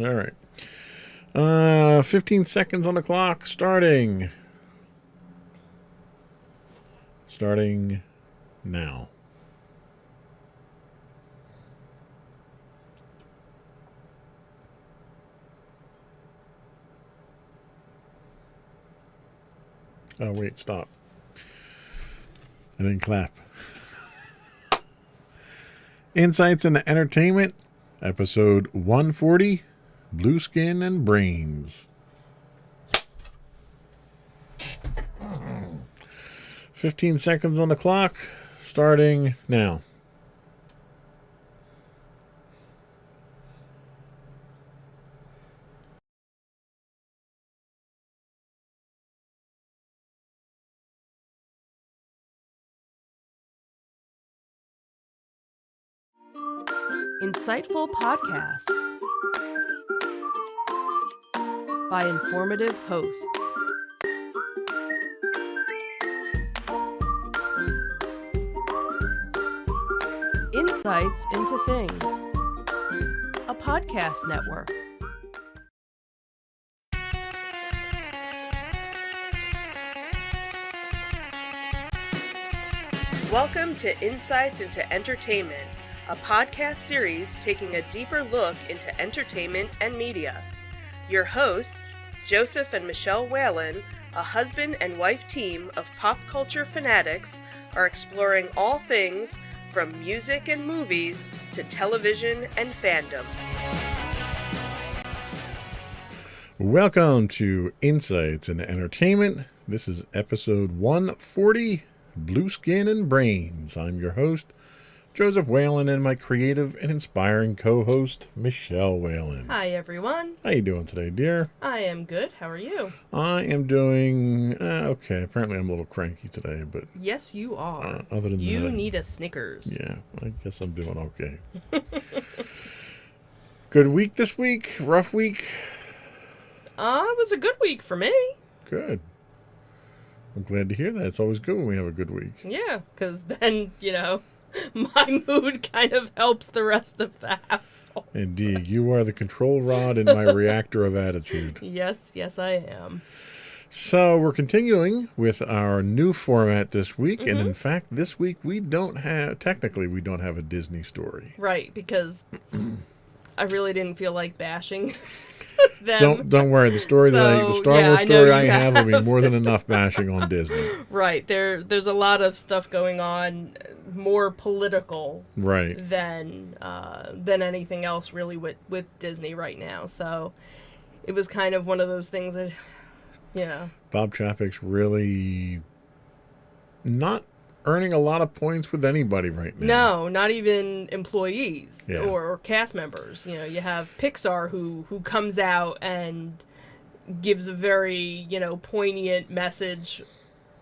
All right. 15 seconds on the clock. Starting now. Oh, wait, stop. And then clap. Insights into Entertainment, episode 140, Blueskin and Brains. 15 seconds on the clock, starting now. Insightful podcasts by informative hosts. Insights into Things, a podcast network. Welcome to Insights into Entertainment, a podcast series taking a deeper look into entertainment and media. Your hosts, Joseph and Michelle Whalen, a husband and wife team of pop culture fanatics, are exploring all things from music and movies to television and fandom. Welcome to Insights into Entertainment. This is episode 140, Blueskin and Brains. I'm your host, Joseph Whalen, and my creative and inspiring co-host, Michelle Whalen. Hi, everyone. How you doing today, dear? I am good. How are you? I am doing okay. Apparently, I'm a little cranky today, but Yes, you are. other than You that, need a Snickers. yeah, I guess I'm doing okay. Good week this week? Rough week? It was a good week for me. Good. I'm glad to hear that. It's always good when we have a good week. Yeah, because then, my mood kind of helps the rest of the household. Indeed, you are the control rod in my reactor of attitude. Yes, I am. So we're continuing with our new format this week, and in fact, this week we don't have a Disney story. Right, because I really didn't feel like bashing them. Don't worry. The story the Star Wars I know story I you have will be have. more than enough bashing on Disney. Right, there's a lot of stuff going on, more political Right. than anything else really with Disney right now. So it was kind of one of those things that, Bob Chapek's really not earning a lot of points with anybody right now. No, not even employees Yeah. or cast members. You have Pixar who comes out and gives a very, poignant message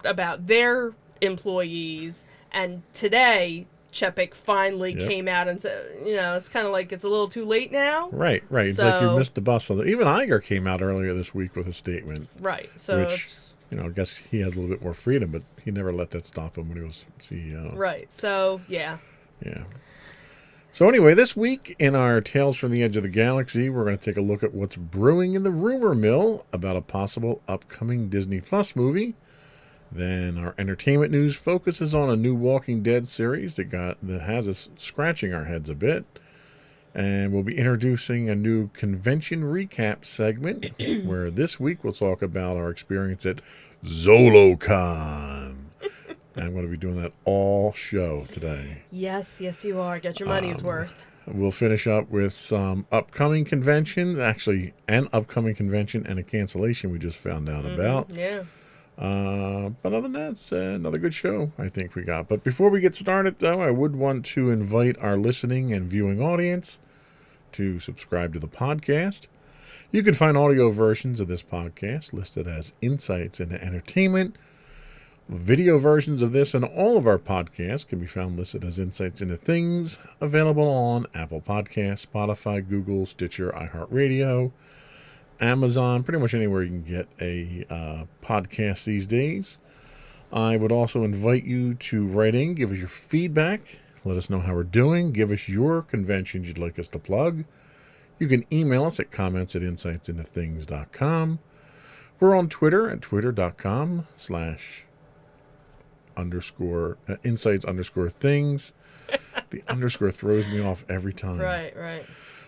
about their employees. And today, Chapek finally came out and said, it's kind of like it's a little too late now. Right. It's like you missed the bus on that. Even Iger came out earlier this week with a statement. Right. So which, I guess he has a little bit more freedom, but he never let that stop him when he was CEO. Right. So, yeah. Yeah. So anyway, this week in our Tales from the Edge of the Galaxy, we're going to take a look at what's brewing in the rumor mill about a possible upcoming Disney Plus movie. Then our entertainment news focuses on a new Walking Dead series that has us scratching our heads a bit. And we'll be introducing a new convention recap segment where this week we'll talk about our experience at ZoloCon. And I'm going to be doing that all show today. Yes, you are. Get your money's worth. We'll finish up with some upcoming conventions, actually an upcoming convention and a cancellation we just found out about. Yeah. But other than that, it's another good show I think we got. But before we get started, though, I would want to invite our listening and viewing audience to subscribe to the podcast. You can find audio versions of this podcast listed as Insights into Entertainment. Video versions of this and all of our podcasts can be found listed as Insights into Things, available on Apple Podcasts, Spotify, Google, Stitcher, iHeartRadio, Amazon, pretty much anywhere you can get a podcast these days. I would also invite you to write in, give us your feedback, let us know how we're doing, give us your conventions you'd like us to plug. You can email us at comments@insightsintothings.com. We're on Twitter at twitter.com/insights_things. The underscore throws me off every time. Right, right.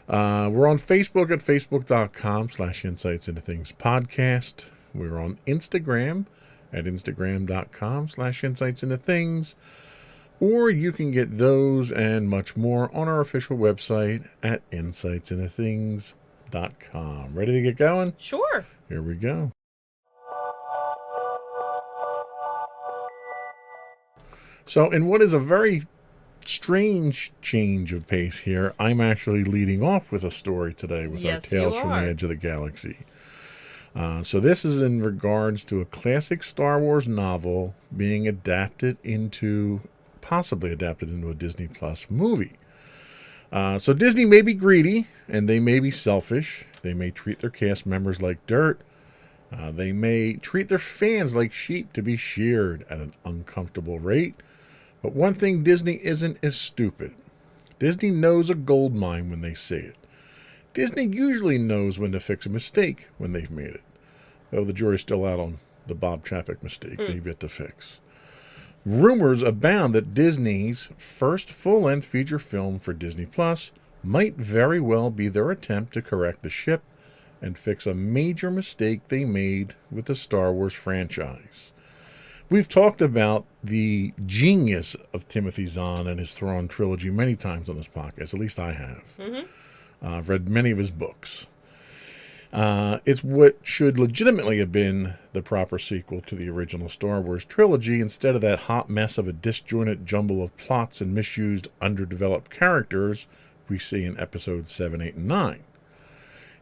We're on Facebook at facebook.com/insightsintothingspodcast. We're on Instagram at instagram.com/insightsintothings. Or you can get those and much more on our official website at insightsintothings.com. Ready to get going? Sure. Here we go. So, in what is a very strange change of pace here, I'm actually leading off with a story today with our Tales from the Edge of the Galaxy. So this is in regards to a classic Star Wars novel being possibly adapted into a Disney Plus movie. So Disney may be greedy, and they may be selfish. They may treat their cast members like dirt. They may treat their fans like sheep to be sheared at an uncomfortable rate. But one thing Disney isn't is stupid. Disney knows a gold mine when they see it. Disney usually knows when to fix a mistake when they've made it. Though the jury's still out on the Bob Chapek mistake they've yet to fix. Rumors abound that Disney's first full-length feature film for Disney Plus might very well be their attempt to correct the ship and fix a major mistake they made with the Star Wars franchise. We've talked about the genius of Timothy Zahn and his Thrawn trilogy many times on this podcast. At least I have. Mm-hmm. I've read many of his books. It's what should legitimately have been the proper sequel to the original Star Wars trilogy instead of that hot mess of a disjointed jumble of plots and misused, underdeveloped characters we see in episodes 7, 8, and 9.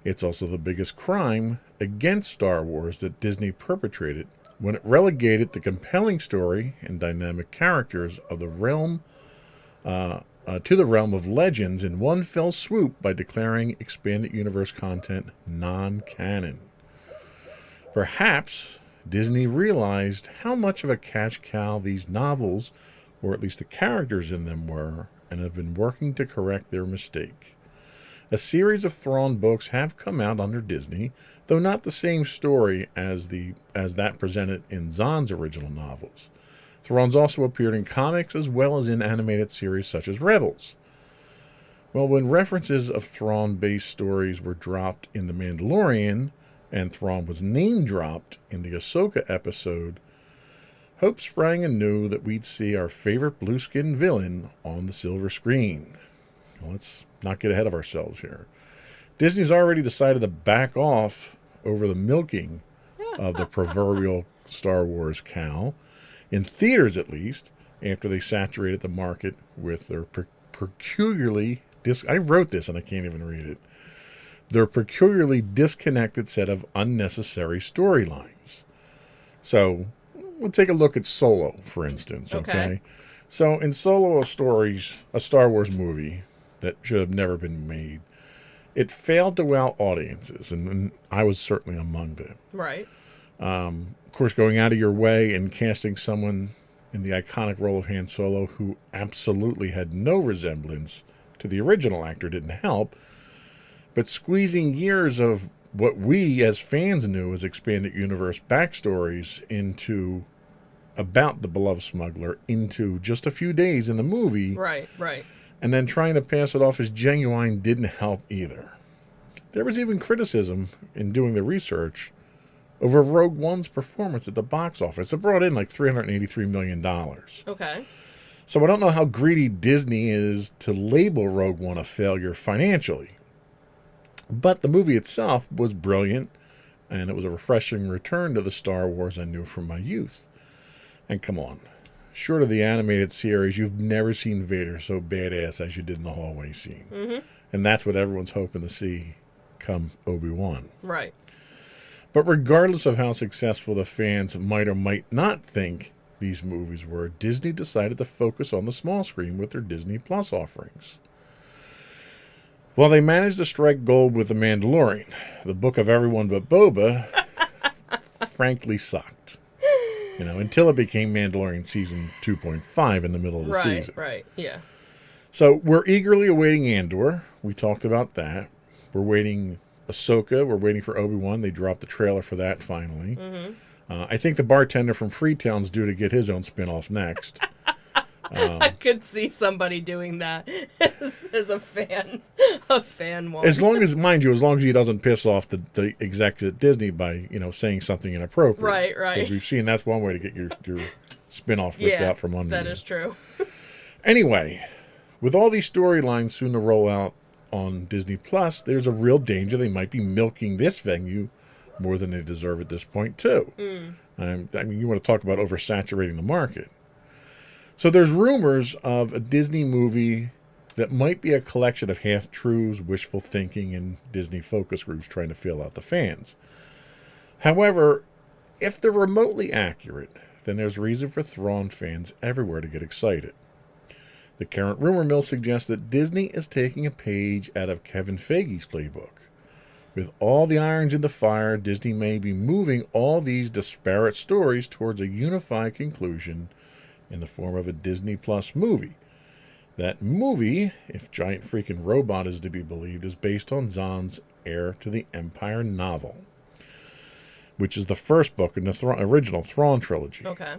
It's also the biggest crime against Star Wars that Disney perpetrated when it relegated the compelling story and dynamic characters of the realm to the realm of legends in one fell swoop by declaring expanded universe content non-canon. Perhaps Disney realized how much of a cash cow these novels, or at least the characters in them, were, and have been working to correct their mistake. A series of Thrawn books have come out under Disney, though not the same story as that presented in Zahn's original novels. Thrawn's also appeared in comics as well as in animated series such as Rebels. Well, when references of Thrawn-based stories were dropped in The Mandalorian, and Thrawn was name-dropped in the Ahsoka episode, hope sprang anew that we'd see our favorite Blueskin villain on the silver screen. Well, let's not get ahead of ourselves here. Disney's already decided to back off over the milking of the proverbial Star Wars cow, in theaters at least, after they saturated the market with their peculiarly... I wrote this and I can't even read it. Their peculiarly disconnected set of unnecessary storylines. So, we'll take a look at Solo, for instance, okay? So, in Solo, a Star Wars movie that should have never been made, it failed to wow audiences, and I was certainly among them. Right. Of course, going out of your way and casting someone in the iconic role of Han Solo who absolutely had no resemblance to the original actor didn't help, but squeezing years of what we as fans knew as expanded universe backstories about the beloved smuggler into just a few days in the movie. Right, right. And then trying to pass it off as genuine didn't help either. There was even criticism in doing the research over Rogue One's performance at the box office. It brought in like $383 million. Okay. So I don't know how greedy Disney is to label Rogue One a failure financially. But the movie itself was brilliant, and it was a refreshing return to the Star Wars I knew from my youth. And come on, short of the animated series, you've never seen Vader so badass as you did in the hallway scene. Mm-hmm. And that's what everyone's hoping to see come Obi-Wan. Right. But regardless of how successful the fans might or might not think these movies were, Disney decided to focus on the small screen with their Disney Plus offerings. Well, they managed to strike gold with The Mandalorian. The book of everyone but Boba frankly sucked. Until it became Mandalorian Season 2.5 in the middle of the season. Right, yeah. So we're eagerly awaiting Andor. We talked about that. We're waiting Ahsoka. We're waiting for Obi-Wan. They dropped the trailer for that finally. Mm-hmm. I think the bartender from Freetown's due to get his own spin-off next. I could see somebody doing that as a fan one. As long as, mind you, as long as he doesn't piss off the execs at Disney by, saying something inappropriate. Right. Because we've seen that's one way to get your spin-off ripped out from under you. That is true. Anyway, with all these storylines soon to roll out on Disney Plus, there's a real danger they might be milking this venue more than they deserve at this point, too. I mean, you want to talk about oversaturating the market. So there's rumors of a Disney movie that might be a collection of half-truths, wishful thinking, and Disney focus groups trying to feel out the fans. However, if they're remotely accurate, then there's reason for Thrawn fans everywhere to get excited. The current rumor mill suggests that Disney is taking a page out of Kevin Feige's playbook. With all the irons in the fire, Disney may be moving all these disparate stories towards a unified conclusion in the form of a Disney Plus movie. That movie, if Giant Freaking Robot is to be believed, is based on Zahn's Heir to the Empire novel, which is the first book in the original Thrawn trilogy. Okay.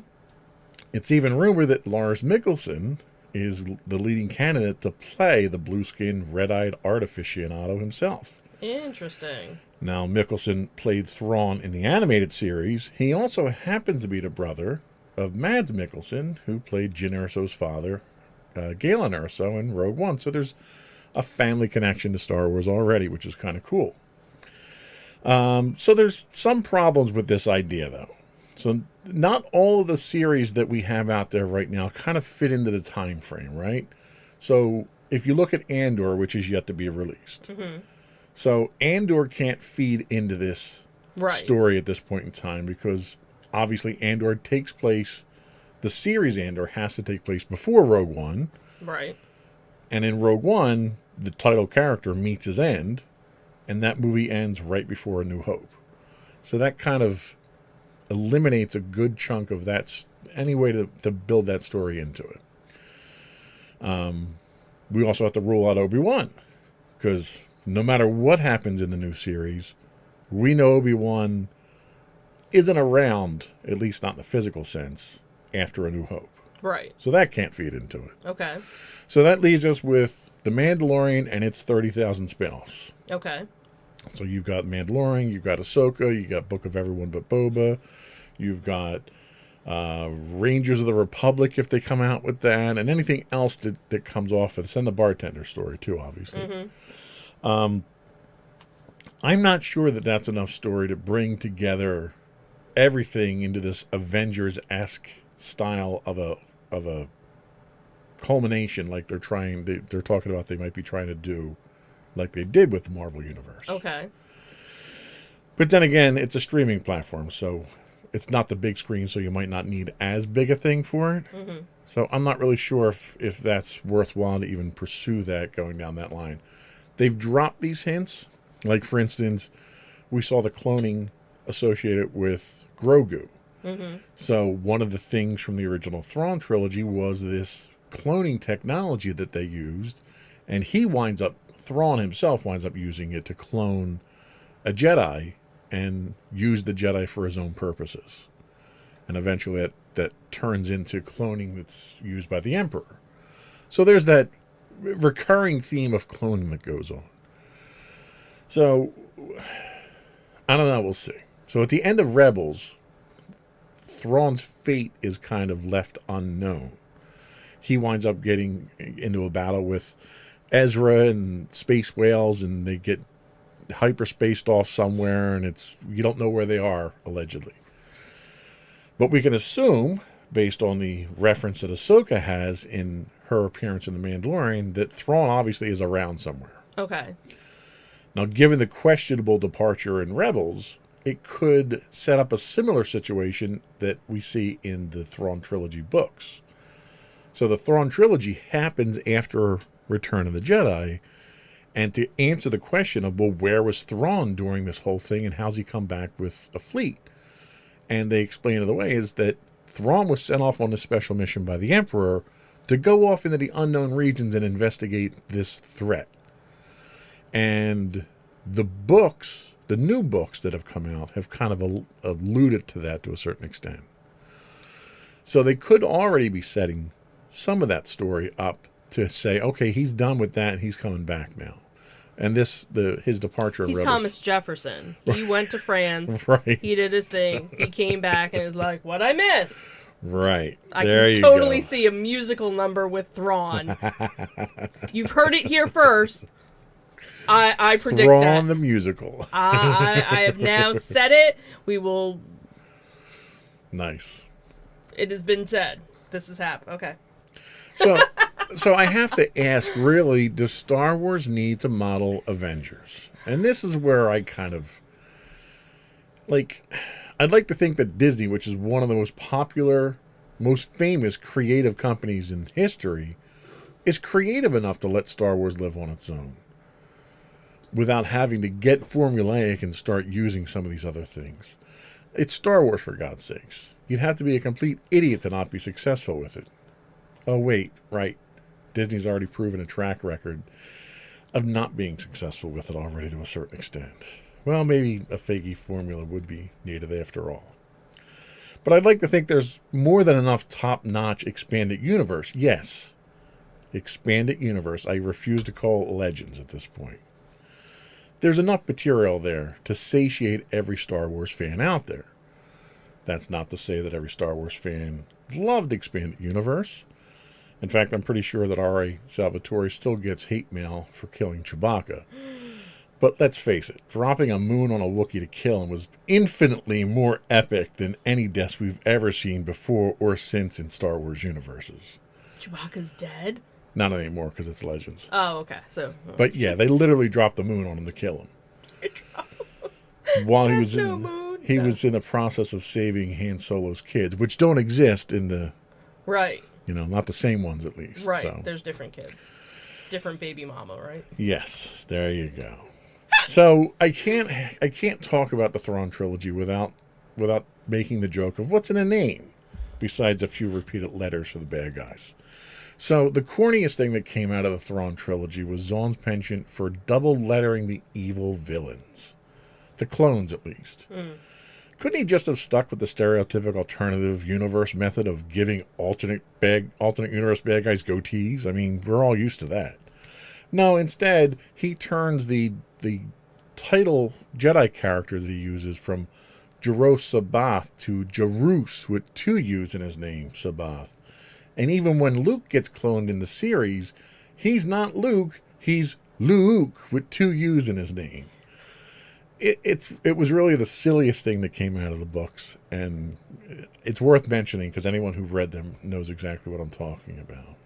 It's even rumored that Lars Mikkelsen is the leading candidate to play the Blueskin, red-eyed art aficionado himself. Interesting. Now, Mikkelsen played Thrawn in the animated series. He also happens to be the brother of Mads Mikkelsen, who played Jyn Erso's father, Galen Erso, in Rogue One. So there's a family connection to Star Wars already, which is kind of cool. So there's some problems with this idea, though. So not all of the series that we have out there right now kind of fit into the time frame, right? So if you look at Andor, which is yet to be released, so Andor can't feed into this story at this point in time because obviously Andor takes place, the series Andor has to take place before Rogue One. Right. And in Rogue One, the title character meets his end, and that movie ends right before A New Hope. So that kind of eliminates a good chunk of that, any way to build that story into it. We also have to rule out Obi-Wan, because no matter what happens in the new series, we know Obi-Wan isn't around, at least not in the physical sense, after A New Hope. Right. So that can't feed into it. Okay. So that leaves us with The Mandalorian and its 30,000 spinoffs. Okay. So you've got Mandalorian, you've got Ahsoka, you've got Book of Everyone But Boba, you've got Rangers of the Republic if they come out with that, and anything else that comes off it. It's in the bartender story too, obviously. I'm not sure that that's enough story to bring together everything into this Avengers-esque style of a culmination, like they're talking about they might be trying to do, like they did with the Marvel Universe. Okay. But then again, it's a streaming platform, so it's not the big screen, so you might not need as big a thing for it. So I'm not really sure if that's worthwhile to even pursue that going down that line. They've dropped these hints. Like, for instance, we saw the cloning associated with Grogu. So one of the things from the original Thrawn trilogy was this cloning technology that they used, and Thrawn himself winds up using it to clone a Jedi and use the Jedi for his own purposes. And eventually that turns into cloning that's used by the Emperor. So there's that recurring theme of cloning that goes on. So, I don't know, we'll see. So at the end of Rebels, Thrawn's fate is kind of left unknown. He winds up getting into a battle with Ezra and space whales, and they get hyperspaced off somewhere, and you don't know where they are, allegedly. But we can assume, based on the reference that Ahsoka has in her appearance in The Mandalorian, that Thrawn obviously is around somewhere. Okay. Now, given the questionable departure in Rebels, it could set up a similar situation that we see in the Thrawn trilogy books. So the Thrawn trilogy happens after Return of the Jedi, and to answer the question of, well, where was Thrawn during this whole thing, and how's he come back with a fleet? And they explain it away is that Thrawn was sent off on a special mission by the Emperor to go off into the unknown regions and investigate this threat. And The books, the new books that have come out, have kind of alluded to that to a certain extent. So they could already be setting some of that story up to say, okay, he's done with that and he's coming back now. And his departure. He's Thomas Jefferson. He went to France. Right. He did his thing. He came back and was like, "What'd I miss?" Right. I can totally see a musical number with Thrawn. You've heard it here first. I predict Thrawn that. the musical. I have now said it. We will. Nice. It has been said. This has happened. Okay. So I have to ask, really, does Star Wars need to model Avengers? And this is where I kind of, I'd like to think that Disney, which is one of the most popular, most famous creative companies in history, is creative enough to let Star Wars live on its own without having to get formulaic and start using some of these other things. It's Star Wars, for God's sakes. You'd have to be a complete idiot to not be successful with it. Oh, wait, right. Disney's already proven a track record of not being successful with it already to a certain extent. Well, maybe a Feige formula would be needed after all. But I'd like to think there's more than enough top-notch expanded universe. Yes, expanded universe. I refuse to call it Legends at this point. There's enough material there to satiate every Star Wars fan out there. That's not to say that every Star Wars fan loved expanded universe. In fact, I'm pretty sure that R.A. Salvatore still gets hate mail for killing Chewbacca. But let's face it, dropping a moon on a Wookiee to kill him was infinitely more epic than any deaths we've ever seen before or since in Star Wars universes. Chewbacca's dead? Not anymore, because it's Legends. Oh, okay. But yeah, they literally dropped the moon on him to kill him. While he was was in the process of saving Han Solo's kids, which don't exist in the... Right. Not the same ones, at least. Right. So. There's different kids. Different baby mama, right? Yes. There you go. So I can't talk about the Thrawn trilogy without making the joke of what's in a name, besides a few repeated letters for the bad guys. So the corniest thing that came out of the Thrawn trilogy was Zahn's penchant for double lettering the evil villains. The clones, at least. Couldn't he just have stuck with the stereotypical alternative universe method of giving alternate universe bad guys goatees? I mean, we're all used to that. No, instead, he turns the title Jedi character that he uses from Jaros Sabath to Jarus with two U's in his name, Sabath. And even when Luke gets cloned in the series, he's not Luke, he's Luke with two U's in his name. It was really the silliest thing that came out of the books, and it's worth mentioning because anyone who read them knows exactly what I'm talking about.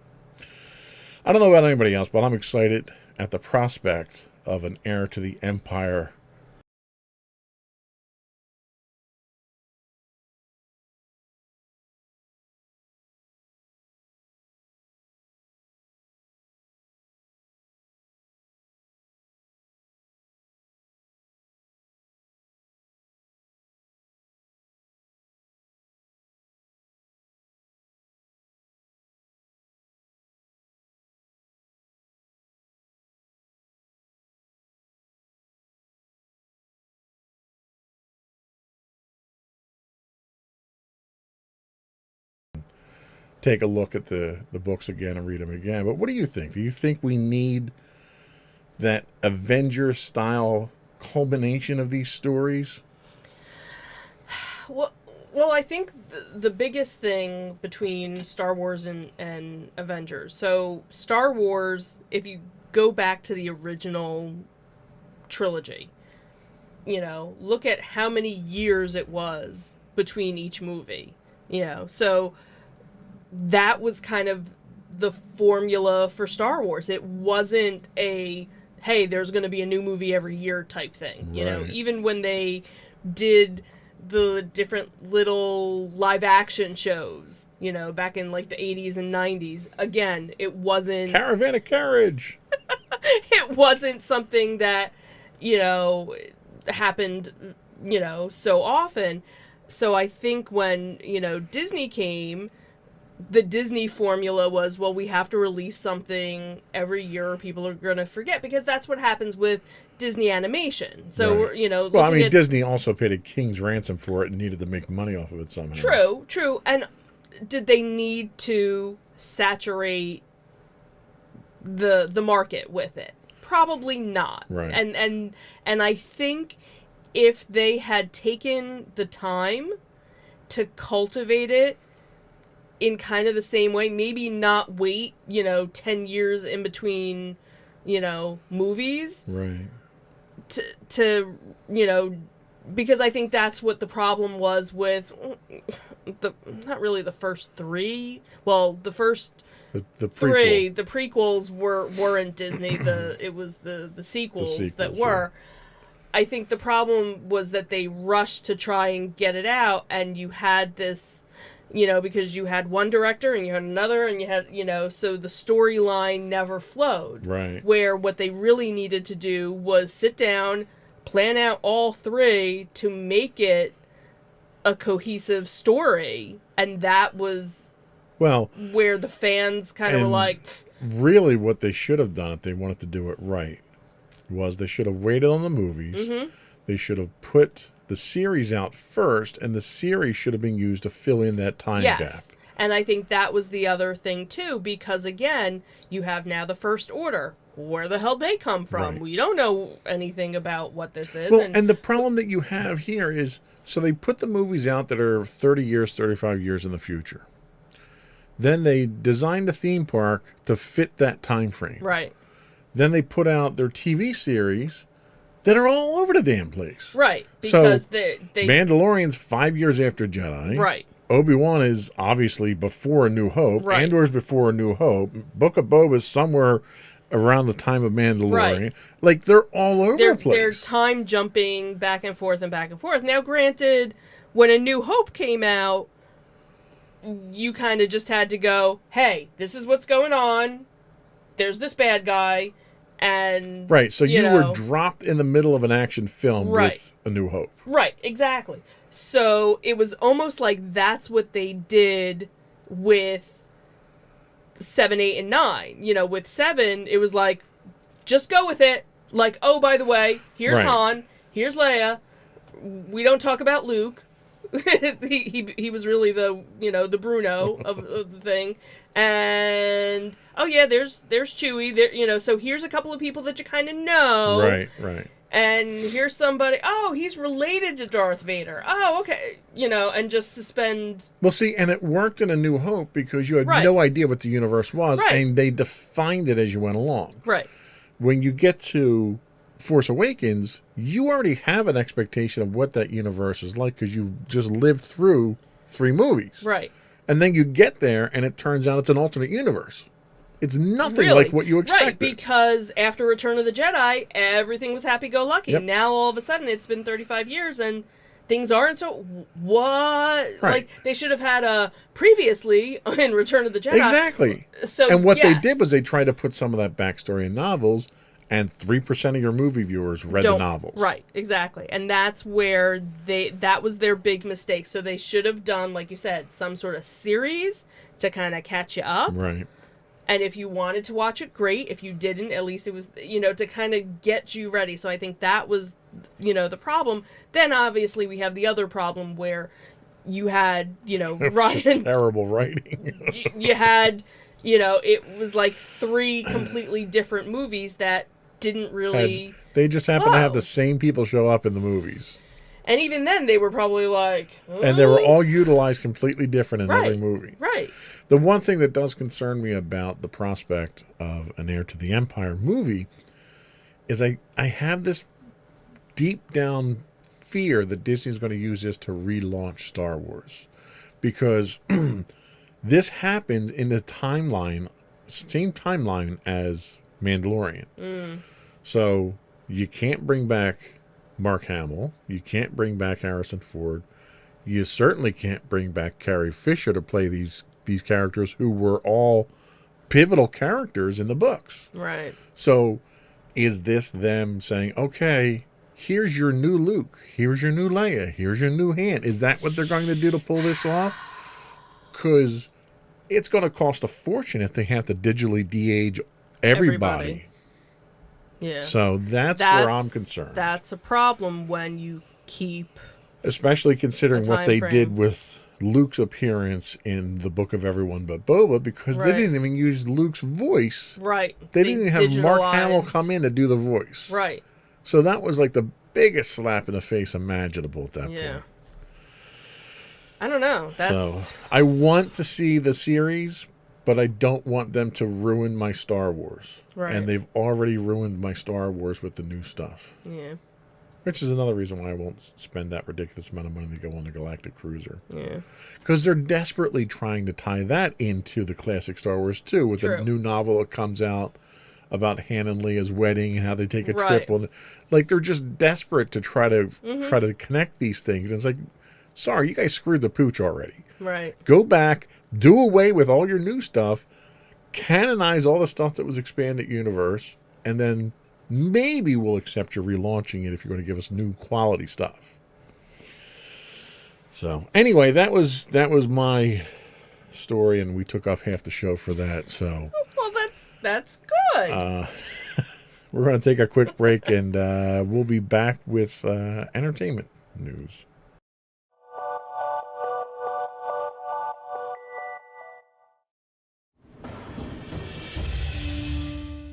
I don't know about anybody else, but I'm excited at the prospect of an heir to the Empire take a look at the books again and read them again. But what do you think? Do you think we need that Avengers-style culmination of these stories? Well, I think the biggest thing between Star Wars and Avengers. So Star Wars, if you go back to the original trilogy, look at how many years it was between each movie. So that was kind of the formula for Star Wars. It wasn't a, hey, there's going to be a new movie every year type thing. Right. Even when they did the different little live action shows, back in like the 80s and 90s, again, it wasn't... Caravan of Carriage! It wasn't something that, happened, so often. So I think when, Disney came, the Disney formula was, well, we have to release something every year or people are going to forget, because that's what happens with Disney animation. So, Right. you know, Well, I looking mean, at Disney also paid a king's ransom for it and needed to make money off of it somehow. True. And did they need to saturate the market with it? Probably not. Right. And I think if they had taken the time to cultivate it in kind of the same way, maybe not wait, 10 years in between, movies, Right. to because I think that's what the problem was with not really the first three. Well, the first The three, prequel. the prequels weren't Disney. It was the sequels that were. Yeah. I think the problem was that they rushed to try and get it out, and you had this, because you had one director and you had another, and you had, so the storyline never flowed. Right. Where what they really needed to do was sit down, plan out all three to make it a cohesive story, and that was Well, where the fans kind of were and like, really what they should have done if they wanted to do it right was they should have waited on the movies. mm-hmm. They should have put the series out first, and the series should have been used to fill in that time yes. gap. And I think that was the other thing too, because again, you have now the First Order. Where the hell they come from? Right. We don't know anything about what this is. Well, and the problem that you have here is, so they put the movies out that are 30 years, 35 years in the future. Then they designed a theme park to fit that time frame. right. Then they put out their TV series that are all over the damn place. Right. Because So, they Mandalorian's 5 years after Jedi. right. Obi-Wan is obviously before A New Hope. Right. Andor's before A New Hope. Book of Boba is somewhere around the time of Mandalorian. Right. Like, they're all over They're the place. they're time jumping back and forth and back and forth. Now, granted, when A New Hope came out, you kind of just had to go, hey, this is what's going on. There's this bad guy. And Right, so you know, were dropped in the middle of an action film Right. with A New Hope. Right, exactly. So it was almost like that's what they did with 7, 8, and 9. With 7, it was like, just go with it. Like, oh, by the way, here's Right. Han, here's Leia. We don't talk about Luke. he was really the Bruno of the thing. And oh yeah, there's Chewie. There, so here's a couple of people that you kind of know. Right. And here's somebody, oh, he's related to Darth Vader. Oh, okay. And just to spend... Well, see, and it worked in A New Hope because you had Right. no idea what the universe was, Right. and they defined it as you went along. Right. When you get to Force Awakens, you already have an expectation of what that universe is like because you've just lived through 3 movies. Right. And then you get there, and it turns out it's an alternate universe. It's nothing Really? like what you expected. Right, because after Return of the Jedi, everything was happy-go-lucky. Yep. Now, all of a sudden, it's been 35 years, and things aren't so... What? Right. Like, they should have had a previously in Return of the Jedi. Exactly. So, And what they yes. did was they tried to put some of that backstory in novels, and 3% of your movie viewers read the novels. Right, exactly. And that's where that was their big mistake. So they should have done, like you said, some sort of series to kind of catch you up. Right. And if you wanted to watch it, great. If you didn't, at least it was, to kind of get you ready. So I think that was, the problem. Then obviously we have the other problem where you had, Just Ryan, terrible writing. you had, it was like 3 completely different movies that didn't really... They just happen to have flow. the same people show up in the movies. And even then, they were probably like... And they were all utilized completely different in every Right, movie. right. The one thing that does concern me about the prospect of an Heir to the Empire movie is I have this deep down fear that Disney's going to use this to relaunch Star Wars. Because this happens in the timeline, same timeline as Mandalorian. So you can't bring back Mark Hamill. You can't bring back Harrison Ford. You certainly can't bring back Carrie Fisher to play these characters who were all pivotal characters in the books. Right. So is this them saying, okay, here's your new Luke, here's your new Leia, here's your new Han? Is that what they're going to do to pull this off? Because it's going to cost a fortune if they have to digitally de-age everybody. Yeah. So that's where I'm concerned. That's a problem when you keep... Especially considering what they frame. did with Luke's appearance in the Book of Everyone But Boba, because they didn't even use Luke's voice. Right. They didn't even have Mark Hamill come in to do the voice. Right. So that was like the biggest slap in the face imaginable at that point. I don't know. So I want to see the series, but I don't want them to ruin my Star Wars. Right. And they've already ruined my Star Wars with the new stuff. Yeah. Which is another reason why I won't spend that ridiculous amount of money to go on the Galactic Cruiser. Yeah. Because they're desperately trying to tie that into the classic Star Wars too, with the new novel that comes out about Han and Leia's wedding and how they take a trip on. Like they're just desperate to try to connect these things. And it's like, sorry, you guys screwed the pooch already. Right. Go back, do away with all your new stuff, canonize all the stuff that was expanded universe, and then maybe we'll accept your relaunching it if you're going to give us new quality stuff. So anyway, that was my story, and we took off half the show for that. So well, that's good. We're going to take a quick break, and we'll be back with entertainment news.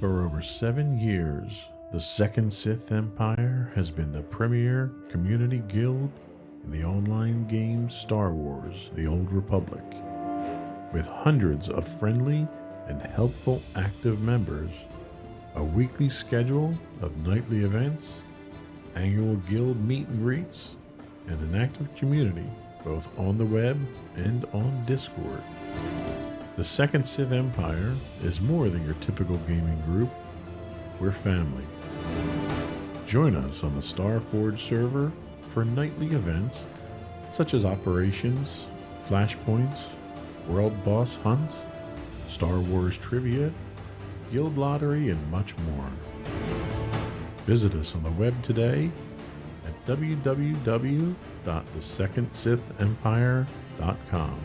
For over 7 years, the Second Sith Empire has been the premier community guild in the online game Star Wars: The Old Republic. With hundreds of friendly and helpful active members, a weekly schedule of nightly events, annual guild meet and greets, and an active community both on the web and on Discord. The Second Sith Empire is more than your typical gaming group. We're family. Join us on the Starforge server for nightly events such as operations, flashpoints, world boss hunts, Star Wars trivia, guild lottery, and much more. Visit us on the web today at www.thesecondsithempire.com.